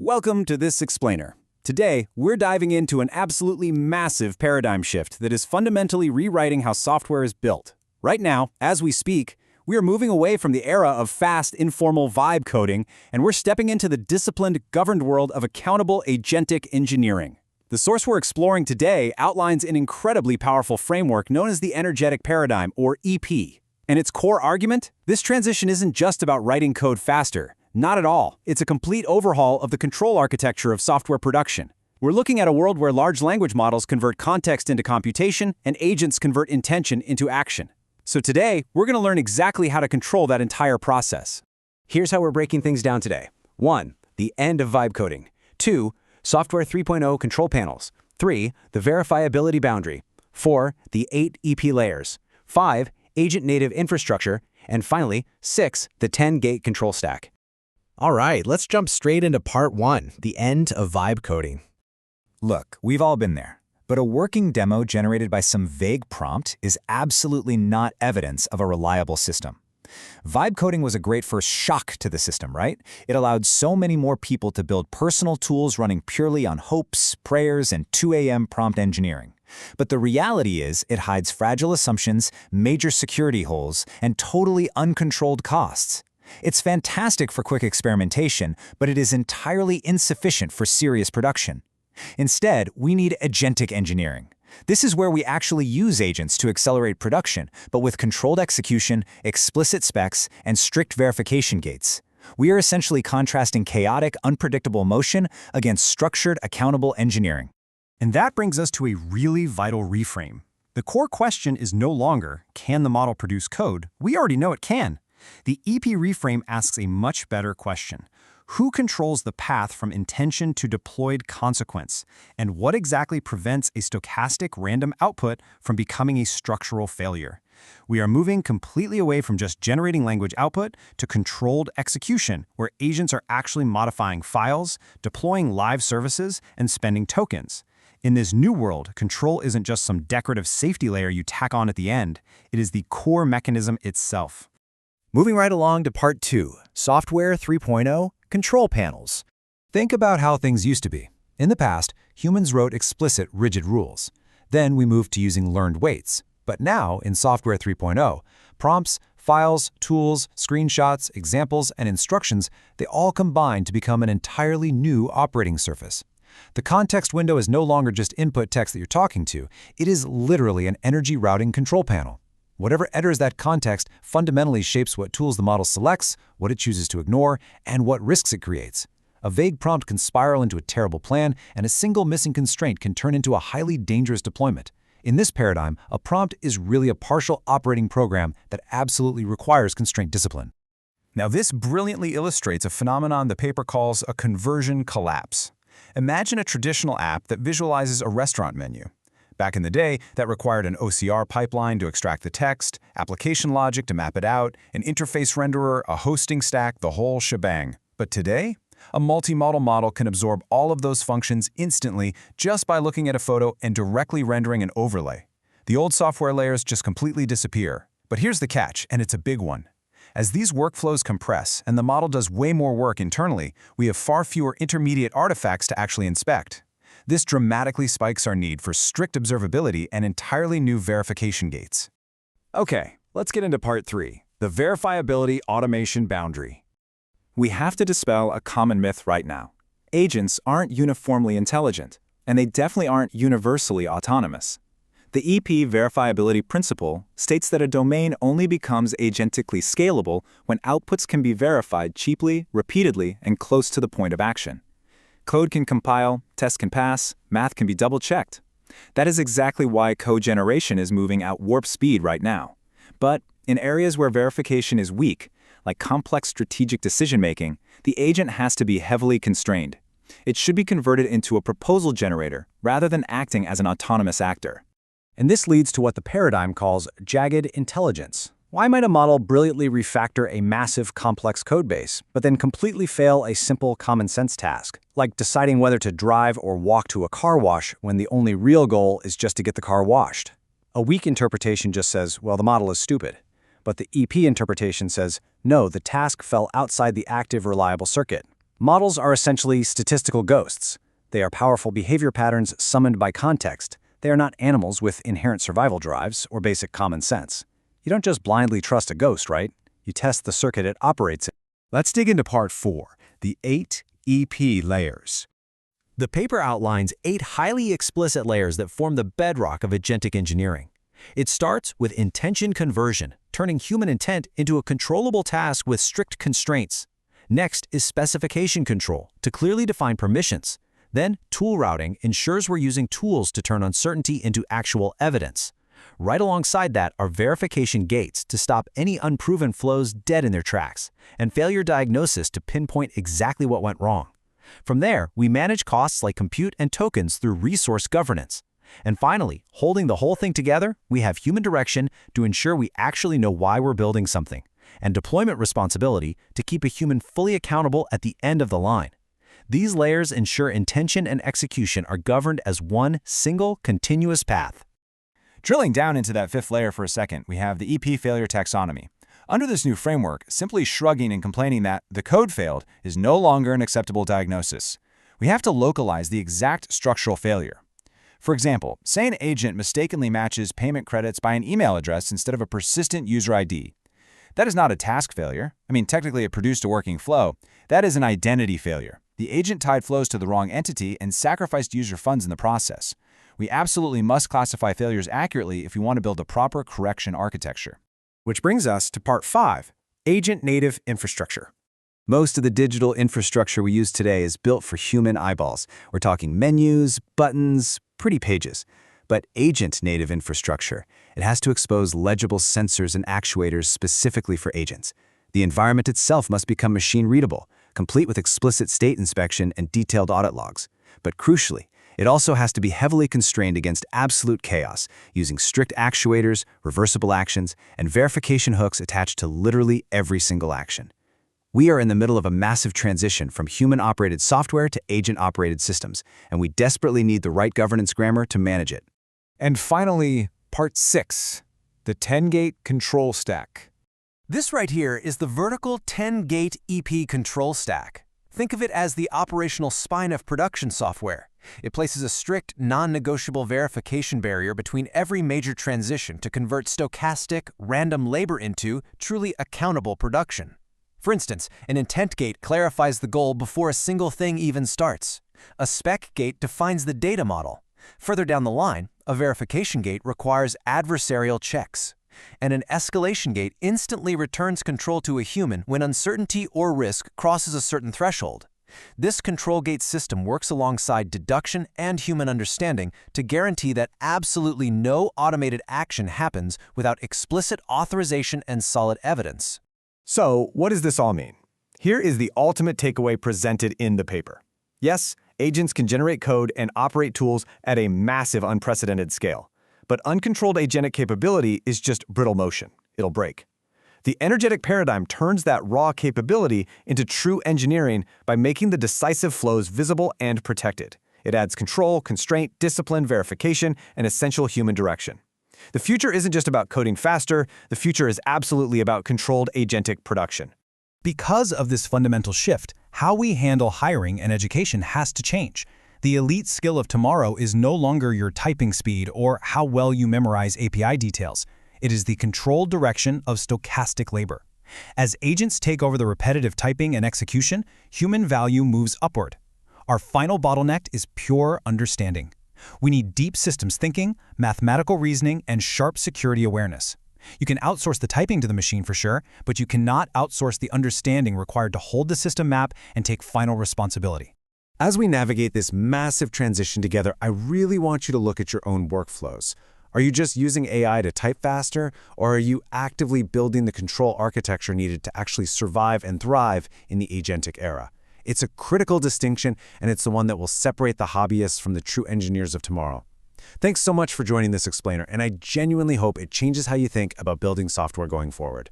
Welcome to this explainer. Today, we're diving into an absolutely massive paradigm shift that is fundamentally rewriting how software is built. Right now, as we speak, we are moving away from the era of fast, informal vibe coding, and we're stepping into the disciplined, governed world of accountable agentic engineering. The source we're exploring today outlines an incredibly powerful framework known as the energetic paradigm, or EP. And its core argument? This transition isn't just about writing code faster. Not at all. It's a complete overhaul of the control architecture of software production. We're looking at a world where large language models convert context into computation and agents convert intention into action. So today, we're going to learn exactly how to control that entire process. Here's how we're breaking things down today. 1. The end of vibe coding. 2. Software 3.0 control panels. 3. The verifiability boundary. 4. The 8 EP layers. 5. Agent-native infrastructure. And finally, 6. The 10-gate control stack. All right, let's jump straight into part 1, the end of vibe coding. Look, we've all been there, but a working demo generated by some vague prompt is absolutely not evidence of a reliable system. Vibe coding was a great first shock to the system, right? It allowed so many more people to build personal tools running purely on hopes, prayers, and 2 a.m. prompt engineering. But the reality is it hides fragile assumptions, major security holes, and totally uncontrolled costs. It's fantastic for quick experimentation, but it is entirely insufficient for serious production. Instead, we need agentic engineering. This is where we actually use agents to accelerate production, but with controlled execution, explicit specs, and strict verification gates. We are essentially contrasting chaotic, unpredictable motion against structured, accountable engineering. And that brings us to a really vital reframe. The core question is no longer, can the model produce code? We already know it can. The EP reframe asks a much better question. Who controls the path from intention to deployed consequence? And what exactly prevents a stochastic random output from becoming a structural failure? We are moving completely away from just generating language output to controlled execution, where agents are actually modifying files, deploying live services, and spending tokens. In this new world, control isn't just some decorative safety layer you tack on at the end. It is the core mechanism itself. Moving right along to part 2, software 3.0, control panels. Think about how things used to be. In the past, humans wrote explicit, rigid rules. Then we moved to using learned weights. But now, in software 3.0, prompts, files, tools, screenshots, examples, and instructions, they all combine to become an entirely new operating surface. The context window is no longer just input text that you're talking to. It is literally an energy routing control panel. Whatever enters that context fundamentally shapes what tools the model selects, what it chooses to ignore, and what risks it creates. A vague prompt can spiral into a terrible plan, and a single missing constraint can turn into a highly dangerous deployment. In this paradigm, a prompt is really a partial operating program that absolutely requires constraint discipline. Now, this brilliantly illustrates a phenomenon the paper calls a conversion collapse. Imagine a traditional app that visualizes a restaurant menu. Back in the day, that required an OCR pipeline to extract the text, application logic to map it out, an interface renderer, a hosting stack, the whole shebang. But today, a multi-modal model can absorb all of those functions instantly just by looking at a photo and directly rendering an overlay. The old software layers just completely disappear. But here's the catch, and it's a big one. As these workflows compress and the model does way more work internally, we have far fewer intermediate artifacts to actually inspect. This dramatically spikes our need for strict observability and entirely new verification gates. Okay, let's get into part 3, the verifiability automation boundary. We have to dispel a common myth right now. Agents aren't uniformly intelligent, and they definitely aren't universally autonomous. The EP verifiability principle states that a domain only becomes agentically scalable when outputs can be verified cheaply, repeatedly, and close to the point of action. Code can compile, tests can pass, math can be double-checked. That is exactly why code generation is moving at warp speed right now. But in areas where verification is weak, like complex strategic decision-making, the agent has to be heavily constrained. It should be converted into a proposal generator rather than acting as an autonomous actor. And this leads to what the paradigm calls jagged intelligence. Why might a model brilliantly refactor a massive, complex codebase, but then completely fail a simple common-sense task, like deciding whether to drive or walk to a car wash when the only real goal is just to get the car washed? A weak interpretation just says, well, the model is stupid. But the EP interpretation says, no, the task fell outside the active reliable circuit. Models are essentially statistical ghosts. They are powerful behavior patterns summoned by context. They are not animals with inherent survival drives or basic common sense. You don't just blindly trust a ghost, right? You test the circuit it operates in. Let's dig into part 4, the 8 EP layers. The paper outlines 8 highly explicit layers that form the bedrock of agentic engineering. It starts with intention conversion, turning human intent into a controllable task with strict constraints. Next is specification control, to clearly define permissions. Then, tool routing ensures we're using tools to turn uncertainty into actual evidence. Right alongside that are verification gates to stop any unproven flows dead in their tracks, and failure diagnosis to pinpoint exactly what went wrong. From there, we manage costs like compute and tokens through resource governance. And finally, holding the whole thing together, we have human direction to ensure we actually know why we're building something, and deployment responsibility to keep a human fully accountable at the end of the line. These layers ensure intention and execution are governed as one single, continuous path. Drilling down into that 5th layer for a second, we have the EP failure taxonomy. Under this new framework, simply shrugging and complaining that the code failed is no longer an acceptable diagnosis. We have to localize the exact structural failure. For example, say an agent mistakenly matches payment credits by an email address instead of a persistent user ID. That is not a task failure. Technically it produced a working flow. That is an identity failure. The agent tied flows to the wrong entity and sacrificed user funds in the process. We absolutely must classify failures accurately if we want to build a proper correction architecture. Which brings us to part 5, agent-native infrastructure. Most of the digital infrastructure we use today is built for human eyeballs. We're talking menus, buttons, pretty pages. But agent-native infrastructure, it has to expose legible sensors and actuators specifically for agents. The environment itself must become machine-readable, complete with explicit state inspection and detailed audit logs. But crucially, it also has to be heavily constrained against absolute chaos, using strict actuators, reversible actions, and verification hooks attached to literally every single action. We are in the middle of a massive transition from human-operated software to agent-operated systems, and we desperately need the right governance grammar to manage it. And finally, part 6, the 10-gate control stack. This right here is the vertical 10-gate EP control stack. Think of it as the operational spine of production software. It places a strict, non-negotiable verification barrier between every major transition to convert stochastic, random labor into truly accountable production. For instance, an intent gate clarifies the goal before a single thing even starts. A spec gate defines the data model. Further down the line, a verification gate requires adversarial checks. And an escalation gate instantly returns control to a human when uncertainty or risk crosses a certain threshold. This control gate system works alongside deduction and human understanding to guarantee that absolutely no automated action happens without explicit authorization and solid evidence. So, what does this all mean? Here is the ultimate takeaway presented in the paper. Yes, agents can generate code and operate tools at a massive, unprecedented scale. But uncontrolled agentic capability is just brittle motion. It'll break. The energetic paradigm turns that raw capability into true engineering by making the decisive flows visible and protected. It adds control, constraint, discipline, verification, and essential human direction. The future isn't just about coding faster. The future is absolutely about controlled agentic production. Because of this fundamental shift, how we handle hiring and education has to change. The elite skill of tomorrow is no longer your typing speed or how well you memorize API details. It is the controlled direction of stochastic labor. As agents take over the repetitive typing and execution, human value moves upward. Our final bottleneck is pure understanding. We need deep systems thinking, mathematical reasoning, and sharp security awareness. You can outsource the typing to the machine for sure, but you cannot outsource the understanding required to hold the system map and take final responsibility. As we navigate this massive transition together, I really want you to look at your own workflows. Are you just using AI to type faster, or are you actively building the control architecture needed to actually survive and thrive in the agentic era? It's a critical distinction, and it's the one that will separate the hobbyists from the true engineers of tomorrow. Thanks so much for joining this explainer, and I genuinely hope it changes how you think about building software going forward.